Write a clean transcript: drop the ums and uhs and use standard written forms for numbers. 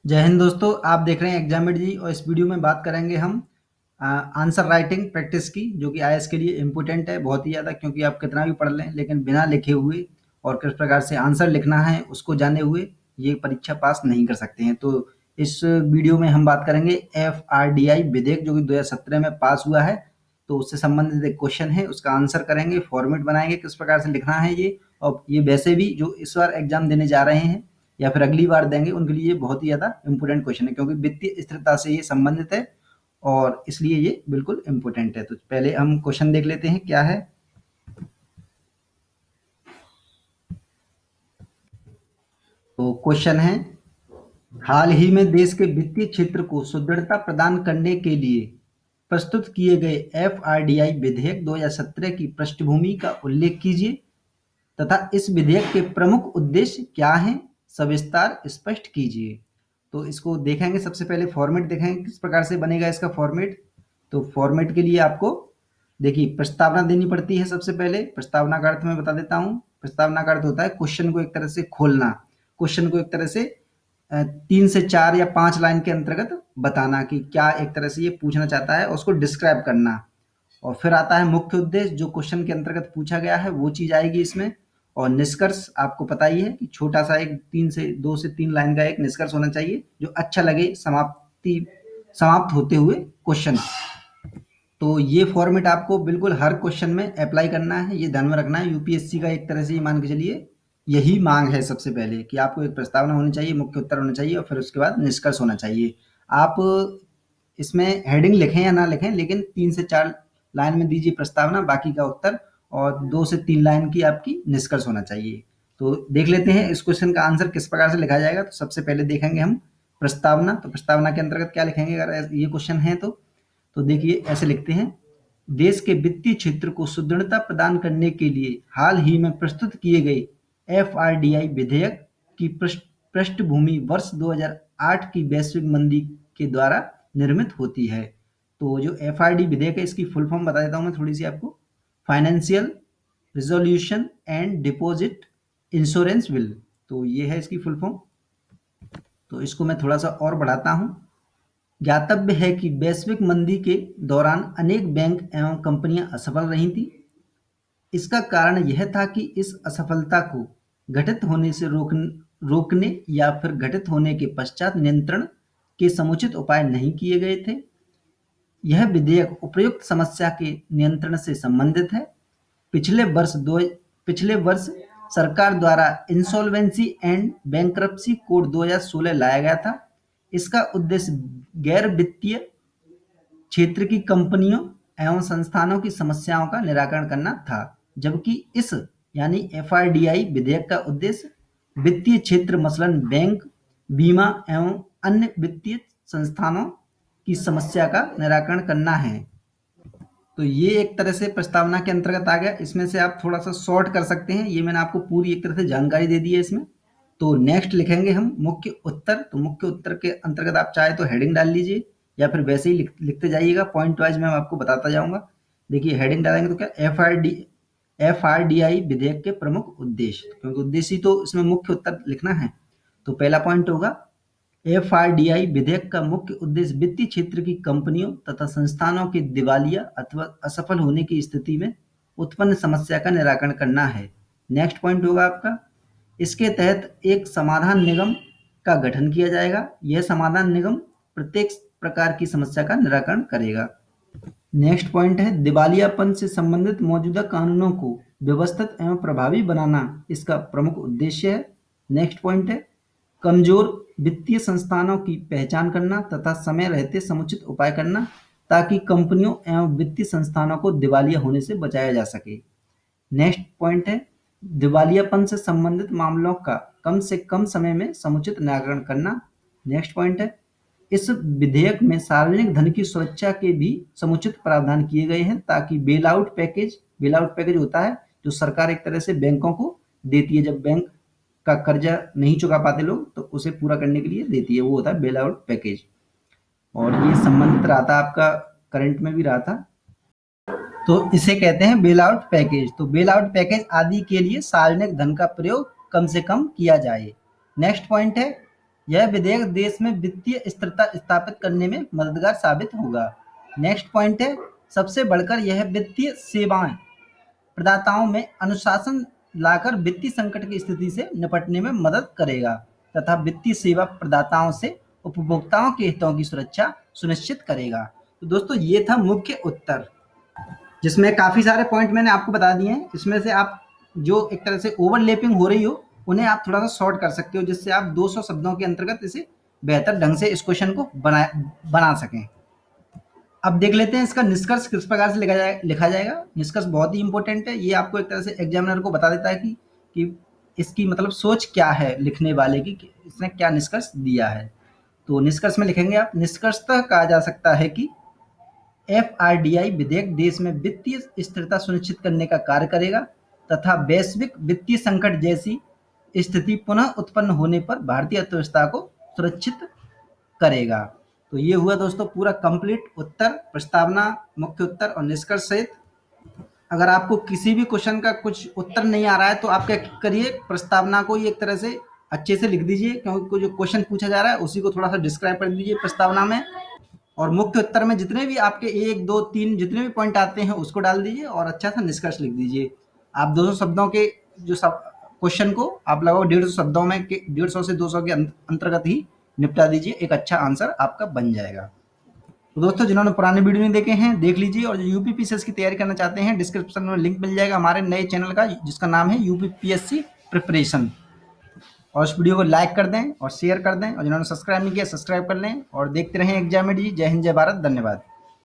जय हिंद दोस्तों, आप देख रहे हैं एग्जामिड जी और इस वीडियो में बात करेंगे हम आंसर राइटिंग प्रैक्टिस की, जो कि आईएएस के लिए इम्पोर्टेंट है बहुत ही ज़्यादा। क्योंकि आप कितना भी पढ़ लें लेकिन बिना लिखे हुए और किस प्रकार से आंसर लिखना है उसको जाने हुए ये परीक्षा पास नहीं कर सकते हैं। तो इस वीडियो में हम बात करेंगे FRDI विधेयक जो कि 2017 में पास हुआ है। तो उससे संबंधित एक क्वेश्चन है, उसका आंसर करेंगे, फॉर्मेट बनाएंगे किस प्रकार से लिखना है ये। और ये वैसे भी जो इस बार एग्जाम देने जा रहे हैं या फिर अगली बार देंगे उनके लिए बहुत ही ज़्यादा इम्पोर्टेंट क्वेश्चन है, क्योंकि वित्तीय स्थिरता से ये संबंधित है और इसलिए ये बिल्कुल इम्पोर्टेंट है। तो पहले हम क्वेश्चन देख लेते हैं क्या है। तो क्वेश्चन है, हाल ही में देश के वित्तीय क्षेत्र को सुदृढ़ता प्रदान करने के लिए प्रस्तुत किए गए FRDI विधेयक 2017 की पृष्ठभूमि का उल्लेख कीजिए तथा इस विधेयक के प्रमुख उद्देश्य क्या हैं, सविस्तार स्पष्ट कीजिए। तो इसको देखेंगे, सबसे पहले फॉर्मेट देखेंगे किस प्रकार से बनेगा इसका फॉर्मेट। तो फॉर्मेट के लिए आपको देखिए प्रस्तावना देनी पड़ती है। सबसे पहले प्रस्तावना का अर्थ मैं बता देता हूँ। प्रस्तावना का अर्थ होता है क्वेश्चन को एक तरह से खोलना, क्वेश्चन को एक तरह से 3 से 4 या 5 लाइन के अंतर्गत बताना कि क्या एक तरह से ये पूछना चाहता है और उसको डिस्क्राइब करना। और फिर आता है मुख्य उद्देश्य, जो क्वेश्चन के अंतर्गत पूछा गया है वो चीज आएगी इसमें। और निष्कर्ष आपको पता ही है कि छोटा सा एक 2 से 3 लाइन का एक निष्कर्ष होना चाहिए जो अच्छा लगे समाप्त होते हुए क्वेश्चन। तो ये फॉर्मेट आपको बिल्कुल हर क्वेश्चन में अप्लाई करना है, ये ध्यान में रखना है। यूपीएससी का एक तरह से मान के चलिए यही मांग है सबसे पहले कि आपको एक प्रस्तावना होनी चाहिए, मुख्य उत्तर होना चाहिए और फिर उसके बाद निष्कर्ष होना चाहिए। आप इसमें हेडिंग लिखें या ना लिखें, लेकिन 3 से 4 लाइन में दीजिए प्रस्तावना, बाकी का उत्तर, और 2 से 3 लाइन की आपकी निष्कर्ष होना चाहिए। तो देख लेते हैं इस क्वेश्चन का आंसर किस प्रकार से लिखा जाएगा। तो सबसे पहले देखेंगे हम प्रस्तावना। तो प्रस्तावना के अंतर्गत क्या लिखेंगे अगर ये क्वेश्चन है तो देखिए ऐसे लिखते हैं, देश के वित्तीय क्षेत्र को सुदृढ़ता प्रदान करने के लिए हाल ही में प्रस्तुत किए गए FRDI विधेयक की पृष्ठभूमि वर्ष 2008 की वैश्विक मंदी के द्वारा निर्मित होती है। तो जो FRD विधेयक है इसकी फुल फॉर्म बता देता हूं मैं थोड़ी सी आपको। Financial resolution and deposit insurance bill, तो ये है इसकी फुल फॉर्म। तो इसको मैं थोड़ा सा और बढ़ाता हूं। ज्ञातव्य है कि वैश्विक मंदी के दौरान अनेक बैंक एवं कंपनियां असफल रही थीं। इसका कारण यह था कि इस असफलता को घटित होने से रोकने या फिर घटित होने के पश्चात नियंत्रण के समुचित उपाय नहीं किए गए थे। यह विधेयक उपयुक्त समस्या के नियंत्रण से संबंधित है। पिछले वर्ष सरकार द्वारा इंसॉल्वेंसी एंड बैंक्रप्सी कोड 2016 लाया गया था। इसका उद्देश्य गैर वित्तीय क्षेत्र की कंपनियों एवं संस्थानों की समस्याओं का निराकरण करना था, जबकि इस यानी FRDI विधेयक का उद्देश्य वित्तीय क्षेत्र मसलन बैंक, बीमा एवं अन्य वित्तीय संस्थानों की समस्या का निराकरण करना है। तो ये एक तरह से प्रस्तावना के अंतर्गत आ गया। इसमें से आप थोड़ा सा शॉर्ट कर सकते हैं, ये मैंने आपको पूरी एक तरह से जानकारी दे दी है इसमें। तो नेक्स्ट लिखेंगे हम मुख्य उत्तर। तो मुख्य उत्तर के अंतर्गत आप चाहे तो हेडिंग डाल लीजिए या फिर वैसे ही लिखते जाइएगा, पॉइंट वाइज मैं आपको बताता जाऊंगा। देखिए हेडिंग डालेंगे तो क्या, FRDI विधेयक के प्रमुख उद्देश्य, क्योंकि उद्देश्य ही तो इसमें मुख्य उत्तर लिखना है। तो पहला पॉइंट होगा, FRDI विधेयक का मुख्य उद्देश्य वित्तीय क्षेत्र की कंपनियों तथा संस्थानों के दिवालिया अथवा असफल होने की स्थिति में उत्पन्न समस्या का निराकरण करना है। नेक्स्ट पॉइंट होगा आपका, इसके तहत एक समाधान निगम का गठन किया जाएगा। यह समाधान निगम प्रत्येक प्रकार की समस्या का निराकरण करेगा। नेक्स्ट पॉइंट है, दिवालियापन से संबंधित मौजूदा कानूनों को व्यवस्थित एवं प्रभावी बनाना इसका प्रमुख उद्देश्य है। नेक्स्ट पॉइंट है, कमजोर वित्तीय संस्थानों की पहचान करना तथा समय रहते समुचित उपाय करना ताकि कंपनियों एवं वित्तीय संस्थानों को दिवालिया होने से बचाया जा सके। नेक्स्ट पॉइंट है, दिवालियापन से संबंधित मामलों का कम से कम समय में समुचित निराकरण करना। नेक्स्ट पॉइंट है, इस विधेयक में सार्वजनिक धन की सुरक्षा के भी समुचित प्रावधान किए गए हैं ताकि बेल आउट पैकेज होता है जो सरकार एक तरह से बैंकों को देती है, जब बैंक का कर्जा नहीं चुका पाते लोग तो उसे पूरा करने के लिए देती है, वो होता है बेल आउट पैकेज। और ये संबंधित रहा था आपका, करंट में भी रहा था, तो इसे कहते हैं बेल आउट पैकेज। तो बेल आउट पैकेज आदि के लिए सार्वजनिक धन का प्रयोग कम से कम किया जाए। नेक्स्ट पॉइंट है, यह विधेयक देश में वित्तीय स्थिरता स्थापित करने में मददगार साबित होगा। नेक्स्ट पॉइंट है, सबसे बढ़कर यह वित्तीय सेवाएं प्रदाताओं में अनुशासन लाकर वित्तीय संकट की स्थिति से निपटने में मदद करेगा तथा वित्तीय सेवा प्रदाताओं से उपभोक्ताओं के हितों की सुरक्षा सुनिश्चित करेगा। तो दोस्तों ये था मुख्य उत्तर, जिसमें काफ़ी सारे पॉइंट मैंने आपको बता दिए हैं। इसमें से आप जो एक तरह से ओवरलैपिंग हो रही हो उन्हें आप थोड़ा सा शॉर्ट कर सकते हो, जिससे आप 200 शब्दों के अंतर्गत इसे बेहतर ढंग से इस क्वेश्चन को बना सकें। अब देख लेते हैं इसका निष्कर्ष किस प्रकार से लिखा जाएगा। निष्कर्ष बहुत ही इंपॉर्टेंट है, ये आपको एक तरह से एग्जामिनर को बता देता है कि इसकी मतलब सोच क्या है लिखने वाले की, कि इसने क्या निष्कर्ष दिया है। तो निष्कर्ष में लिखेंगे आप, निष्कर्षतः कहा जा सकता है कि एफआरडीआई विधेयक देश में वित्तीय स्थिरता सुनिश्चित करने का कार्य करेगा तथा वैश्विक वित्तीय संकट जैसी स्थिति पुनः उत्पन्न होने पर भारतीय अर्थव्यवस्था को सुरक्षित करेगा। तो ये हुआ दोस्तों पूरा कंप्लीट उत्तर, प्रस्तावना, मुख्य उत्तर और निष्कर्ष सहित। अगर आपको किसी भी क्वेश्चन का कुछ उत्तर नहीं आ रहा है तो आप क्या करिए, प्रस्तावना को ही एक तरह से अच्छे से लिख दीजिए, क्योंकि जो क्वेश्चन पूछा जा रहा है उसी को थोड़ा सा डिस्क्राइब कर दीजिए प्रस्तावना में, और मुख्य उत्तर में जितने भी आपके 1, 2, 3 जितने भी पॉइंट आते हैं उसको डाल दीजिए और अच्छा सा निष्कर्ष लिख दीजिए। आप 200 शब्दों के जो सब क्वेश्चन को आप लगभग 150 शब्दों में 150 से 200 के अंतर्गत ही निपटा दीजिए, एक अच्छा आंसर आपका बन जाएगा। तो दोस्तों जिन्होंने पुराने वीडियो नहीं देखे हैं देख लीजिए, और जो यूपीपीएससी की तैयारी करना चाहते हैं डिस्क्रिप्शन में लिंक मिल जाएगा हमारे नए चैनल का, जिसका नाम है यूपीपीएससी प्रिपरेशन। और इस वीडियो को लाइक कर दें और शेयर कर दें, और जिन्होंने सब्सक्राइब नहीं किया सब्सक्राइब कर लें, और देखते रहें एग्जाम में। जय हिंद, जय भारत, धन्यवाद।